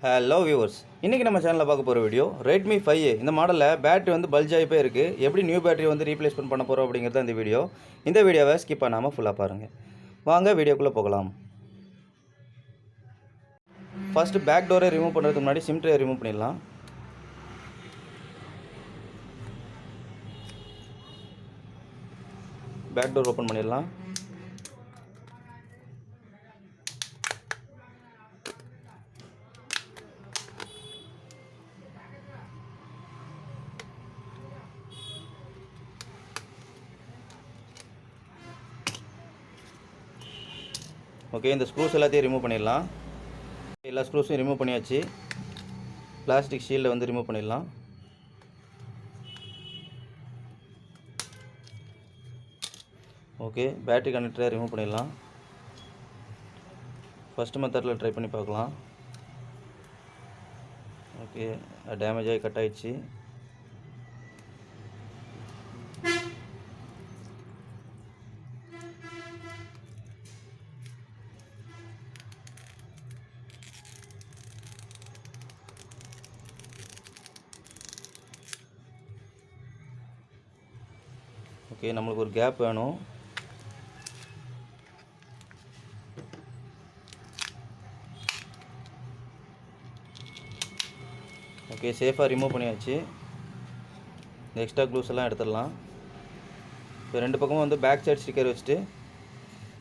Hello viewers, இன்றைக்கி நம்ம சேனலில் பார்க்க போகிற வீடியோ Redmi 5 இந்த மாடலில் பேட்டரி வந்து பல்ஜ் ஆகிப்பே இருக்குது. எப்படி நியூ பேட்டரி வந்து ரீப்ளேஸ்மெண்ட் பண்ண போகிறோம் அப்படிங்கிறது இந்த வீடியோ. இந்த வீடியோவை ஸ்கிப் பண்ணாமல் ஃபுல்லாக பாருங்கள். வாங்க வீடியோக்குள்ளே போகலாம். ஃபஸ்ட்டு பேக் டோரை ரிமூவ் பண்ணுறதுக்கு முன்னாடி சிம் ட்ரே ரிமூவ் பண்ணிடலாம். பேக் டோர் ஓப்பன் பண்ணிடலாம். ஓகே, இந்த ஸ்க்ரூஸ் எல்லாத்தையும் ரிமூவ் பண்ணிடலாம். எல்லா ஸ்க்ரூஸையும் ரிமூவ் பண்ணியாச்சு. பிளாஸ்டிக் ஷீல்டை வந்து ரிமூவ் பண்ணிடலாம். ஓகே, பேட்டரி கனெக்டரை ரிமூவ் பண்ணிடலாம். ஃபஸ்ட்டு மெத்தடில் ட்ரை பண்ணி பார்க்கலாம். ஓகே, டேமேஜ் ஆகி கட் ஆகிடுச்சு. ஓகே, நம்மளுக்கு ஒரு கேப் வேணும். ஓகே, சேஃபாக ரிமூவ் பண்ணியாச்சு. இந்த எக்ஸ்ட்ரா க்ளூஸ் எல்லாம் எடுத்துடலாம். இப்போ ரெண்டு பக்கமும் வந்து பேக் சைட் ஸ்டிக்கர் வச்சுட்டு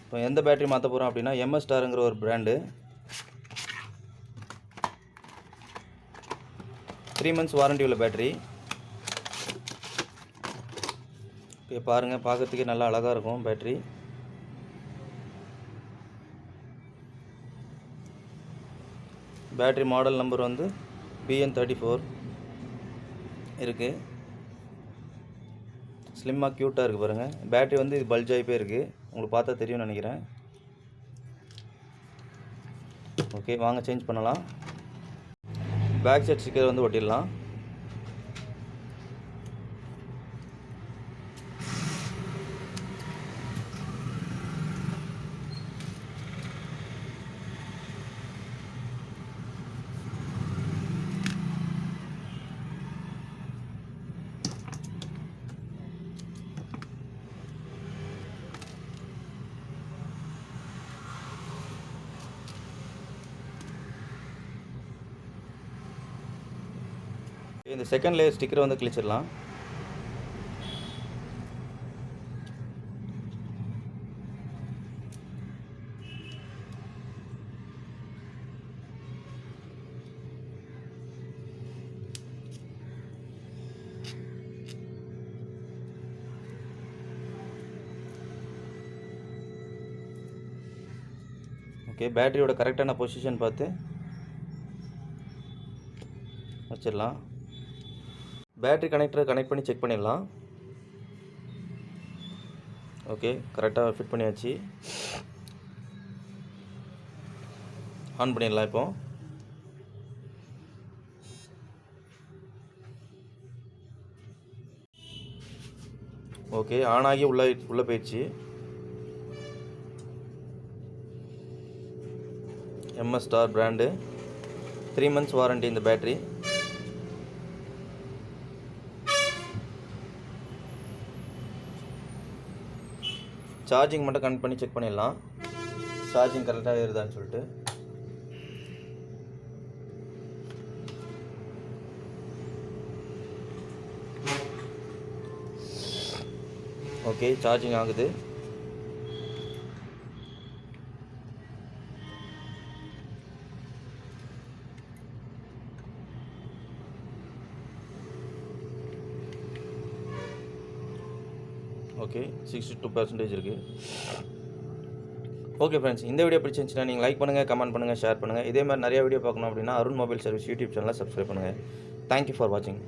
இப்போ எந்த பேட்டரி மாற்ற போகிறோம் அப்படின்னா MS ஸ்டாருங்கிற ஒரு பிராண்டு 3 months வாரண்டி உள்ள பேட்டரி. ஓகே, பாருங்கள், பார்க்கறதுக்கே நல்லா அழகாக இருக்கும் பேட்டரி. பேட்டரி மாடல் நம்பர் வந்து BN34 இருக்குது. ஸ்லிம்மாக க்யூட்டாக இருக்குது பாருங்கள். பேட்டரி வந்து இது பல்ஜ் ஆகிப்பே இருக்குது. உங்களுக்கு பார்த்தா தெரியும்னு நினைக்கிறேன். ஓகே, வாங்க சேஞ்ச் பண்ணலாம். பேக் சைட் ஸ்டிக்கர் வந்து ஒட்டிடலாம். இந்த செகண்ட் லேயர் ஸ்டிக்கரை வந்து கிழிச்சிடலாம். ஓகே, பேட்டரியோட கரெக்டான பொசிஷன் பார்த்து வச்சிடலாம். பேட்டரி கனெக்டரை கனெக்ட் பண்ணி செக் பண்ணிடலாம். ஓகே, கரெக்டாக ஃபிட் பண்ணியாச்சு. ஆன் பண்ணிடலாம். இப்போ ஓகே, ஆன் ஆகி உள்ளே போயிடுச்சு. MS star brand 3 months warranty இந்த பேட்டரி. சார்ஜிங் மட்டும் கனெக்ட் பண்ணி செக் பண்ணிடலாம். சார்ஜிங் கரெக்டாக ஏறுதான்னு சொல்லிட்டு. ஓகே, சார்ஜிங் ஆகுது. ஓகே, 62% இருக்குது. ஓகே ஃப்ரெண்ட்ஸ், இந்த வீடியோ பிடிச்சிருந்துச்சுன்னா நீங்கள் லைக் பண்ணுங்கள், கமெண்ட் பண்ணுங்கள், ஷேர் பண்ணுங்கள். இதே மாதிரி நிறைய வீடியோ பார்க்கணும் அப்படின்னா அருண் மொபைல் சர்வீஸ் யூடியூப் சேனலை சப்ஸ்கிரைப் பண்ணுங்கள். தேங்க்யூ ஃபார் வாட்சிங்.